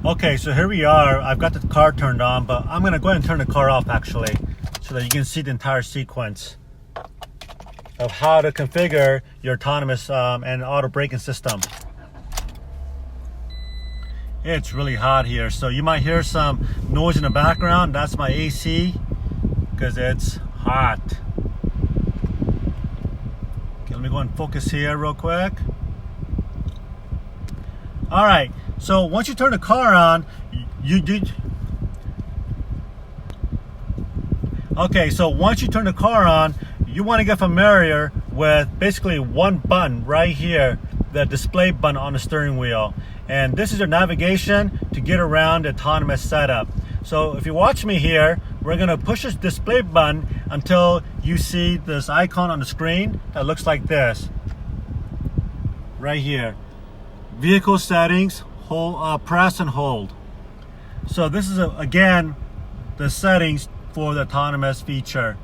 Okay, so here we are. I've got the car turned on, but I'm gonna go ahead and turn the car off actually, so that you can see the entire sequence of how to configure your autonomous and auto braking system. It's really hot here, so you might hear some noise in the background. That's my AC, because it's hot. Okay, let me go and focus here real quick. All right, so once you turn the car on, Okay, so once you turn the car on, you want to get familiar with basically one button right here, the display button on the steering wheel. And this is your navigation to get around the autonomous setup. So if you watch me here, we're gonna push this display button until you see this icon on the screen that looks like this. Right here. Vehicle settings, press and hold. So this is, again, the settings for the autonomous feature.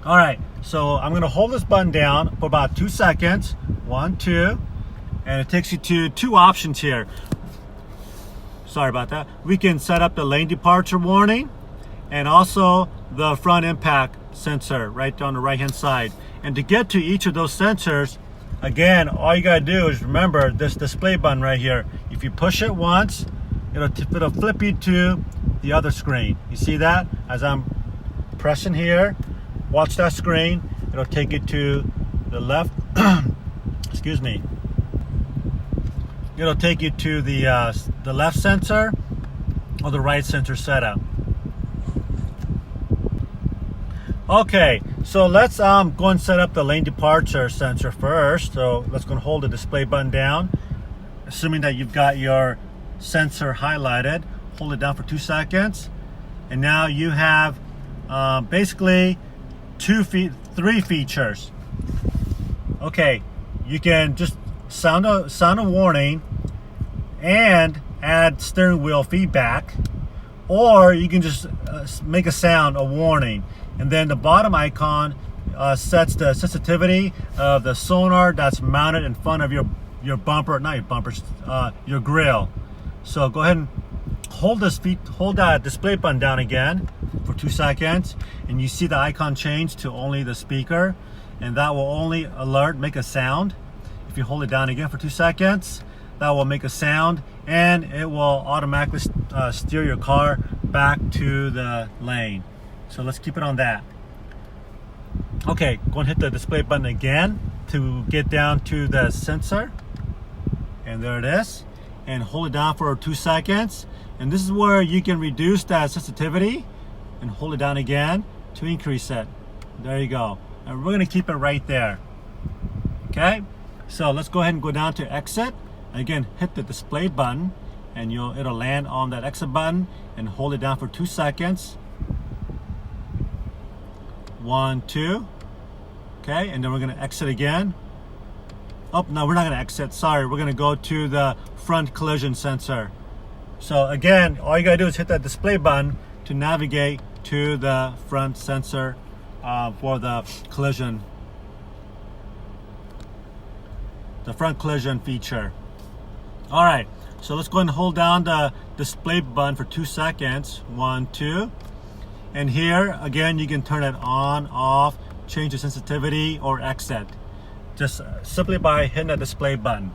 All right, so I'm gonna hold this button down for about 2 seconds. 1, 2, and it takes you to two options here. Sorry about that. We can set up the lane departure warning and also the front impact sensor right on the right hand side. And to get to each of those sensors, again, all you gotta do is remember this display button right here. If you push it once, it'll flip you to the other screen. You see that? As I'm pressing here, watch that screen. It'll take you to the left. Excuse me. It'll take you to the left sensor or the right sensor setup. Okay, so let's go and set up the lane departure sensor first. So let's go and hold the display button down, assuming that you've got your sensor highlighted. Hold it down for 2 seconds, and now you have basically three features. Okay, you can just sound a warning and add steering wheel feedback, or you can just make a warning, and then the bottom icon sets the sensitivity of the sonar that's mounted in front of your bumper, not your bumpers, your grill. So go ahead and hold that display button down again for 2 seconds, and you see the icon change to only the speaker, and that will only make a sound. If you hold it down again for 2 seconds, that will make a sound, and it will automatically steer your car back to the lane. So let's keep it on that. Okay, go and hit the display button again to get down to the sensor, and there it is, and hold it down for 2 seconds. And this is where you can reduce that sensitivity, and hold it down again to increase it. There you go. And we're gonna keep it right there. Okay, so let's go ahead and go down to exit. Again, hit the display button, and it'll land on that exit button, and hold it down for 2 seconds. 1, 2. Okay, and then we're gonna exit again. Oh, no, we're not gonna exit, sorry. We're gonna go to the front collision sensor. So again, all you gotta do is hit that display button to navigate to the front sensor for the front collision feature. All right, so let's go ahead and hold down the display button for 2 seconds. 1, 2. And here, again, you can turn it on, off, change the sensitivity, or exit. Just simply by hitting the display button.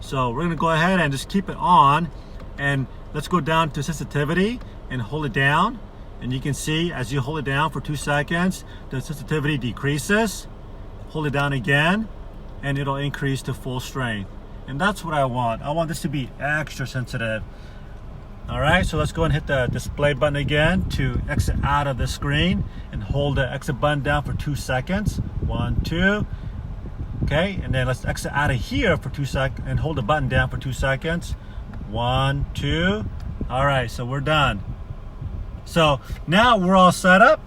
So we're gonna go ahead and just keep it on, and let's go down to sensitivity and hold it down. And you can see as you hold it down for 2 seconds, the sensitivity decreases. Hold it down again, and it'll increase to full strength. And that's what I want. I want this to be extra sensitive. All right, so let's go and hit the display button again to exit out of the screen, and hold the exit button down for 2 seconds. 1, 2. Okay, and then let's exit out of here for 2 seconds and hold the button down for 2 seconds. 1, 2. All right, so we're done. So now we're all set up.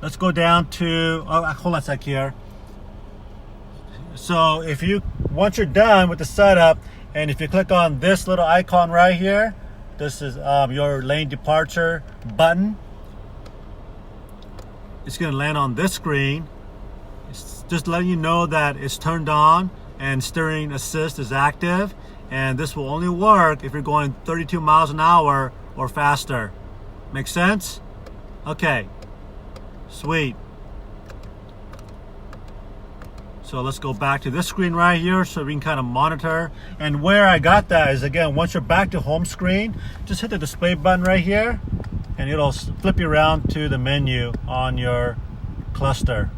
Let's go down to, hold on a sec here. So once you're done with the setup, and if you click on this little icon right here, this is your lane departure button. It's gonna land on this screen. It's just letting you know that it's turned on and steering assist is active, and this will only work if you're going 32 miles an hour or faster. Make sense? Okay, sweet. So let's go back to this screen right here so we can kind of monitor. And where I got that is, again, once you're back to home screen, just hit the display button right here and it'll flip you around to the menu on your cluster.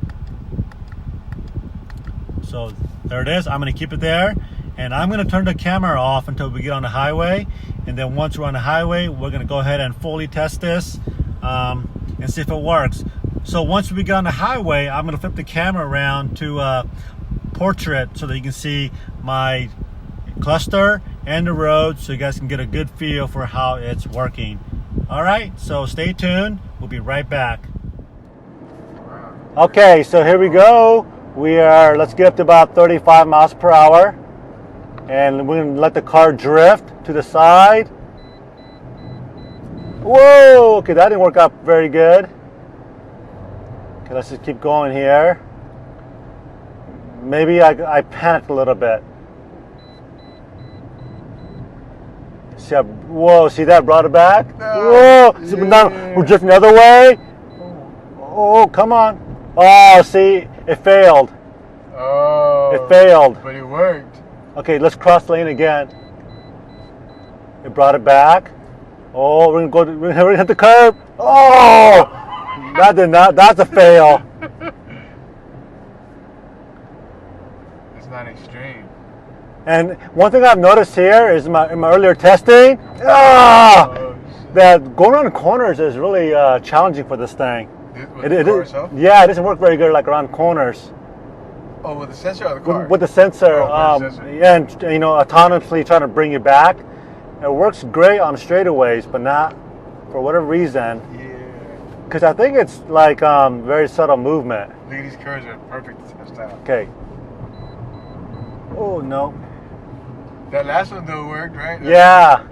So there it is. I'm going to keep it there, and I'm going to turn the camera off until we get on the highway. And then once we're on the highway, we're going to go ahead and fully test this and see if it works. So once we get on the highway, I'm going to flip the camera around to portrait so that you can see my cluster and the road, so you guys can get a good feel for how it's working. All right, so stay tuned. We'll be right back. Okay, so here we go. Let's get up to about 35 miles per hour, and we're going to let the car drift to the side. Whoa, okay, that didn't work out very good. Okay, let's just keep going here. Maybe I panicked a little bit. See, whoa, see that? Brought it back? Whoa, so now we're drifting the other way. Oh, come on. Oh, see, it failed. Oh. It failed. But it worked. Okay, let's cross lane again. It brought it back. Oh, we're gonna hit the curb. Oh! That did not. That's a fail. It's not extreme. And one thing I've noticed here is in my earlier testing, that going around corners is really challenging for this thing. With the car itself? Yeah, it doesn't work very good like around corners. Oh, with the sensor or the car? With the sensor, the sensor. Yeah, and autonomously trying to bring you back. It works great on straightaways, but not for whatever reason. Yeah. Because I think it's like very subtle movement. Look at these curves are perfect to test out. Okay. Oh, no. That last one though worked, right? Yeah.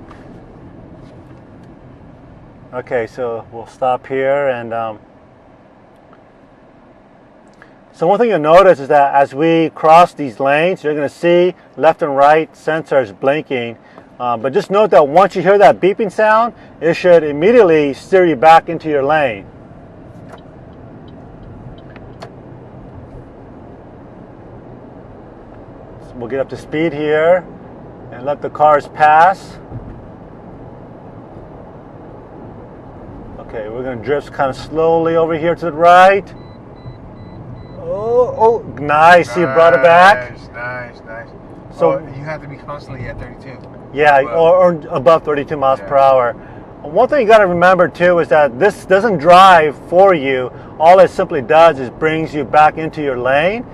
Okay, so we'll stop here, and so one thing you'll notice is that as we cross these lanes, you're going to see left and right sensors blinking. But just note that once you hear that beeping sound, it should immediately steer you back into your lane. So we'll get up to speed here and let the cars pass. Okay, we're going to drift kind of slowly over here to the right. Oh, nice. You brought it back. Nice. So you have to be constantly at 32. Yeah, or above 32 miles per hour. One thing you got to remember too is that this doesn't drive for you. All it simply does is brings you back into your lane.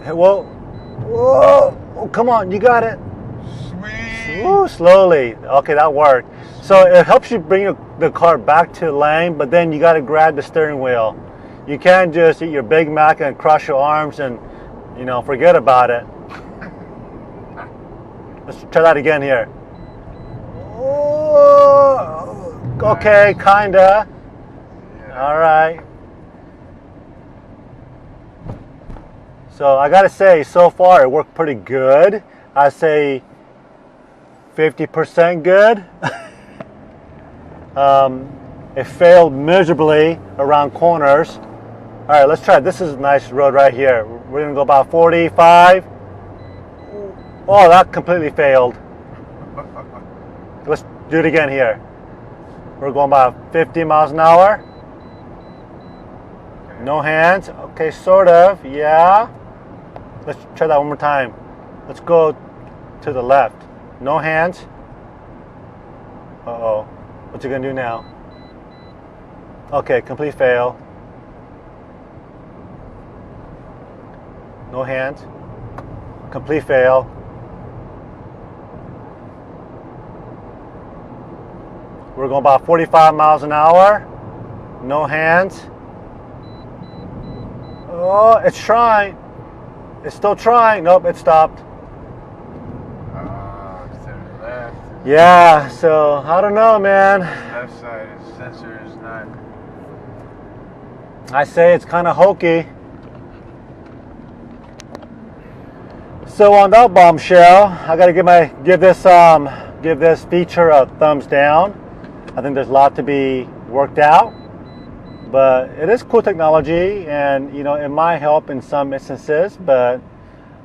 Whoa, oh, come on, you got it. Sweet. Ooh, slowly. Okay, that worked. So it helps you bring the car back to the lane, but then you got to grab the steering wheel. You can't just eat your Big Mac and cross your arms and, forget about it. Let's try that again here. Oh, okay, kinda. Yeah. All right. So I gotta say, so far it worked pretty good. I say 50% good. It failed miserably around corners. All right, let's try it. This is a nice road right here. We're gonna go about 45. Oh, that completely failed. Let's do it again here. We're going about 50 miles an hour. No hands. Okay, sort of. Yeah. Let's try that one more time. Let's go to the left. No hands. Uh-oh. What's it going to do now? Okay, complete fail. No hands. Complete fail. We're going about 45 miles an hour. No hands. Oh, it's trying. It's still trying. Nope, it stopped. It's to the left. Yeah, so I don't know, man. Left side sensor is not. I say it's kind of hokey. So on that bombshell, I gotta give this feature a thumbs down. I think there's a lot to be worked out, but it is cool technology, and you know it might help in some instances. But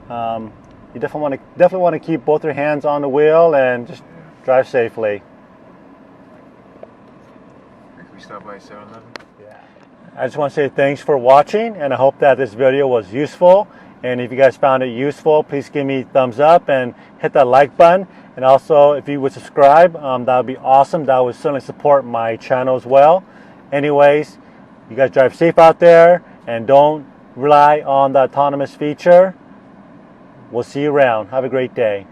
you definitely want to keep both your hands on the wheel and just drive safely. Can we stop by 7-Eleven? I just want to say thanks for watching, and I hope that this video was useful. And if you guys found it useful, please give me a thumbs up and hit that like button. And also, if you would subscribe, that would be awesome. That would certainly support my channel as well. Anyways, you guys drive safe out there and don't rely on the autonomous feature. We'll see you around. Have a great day.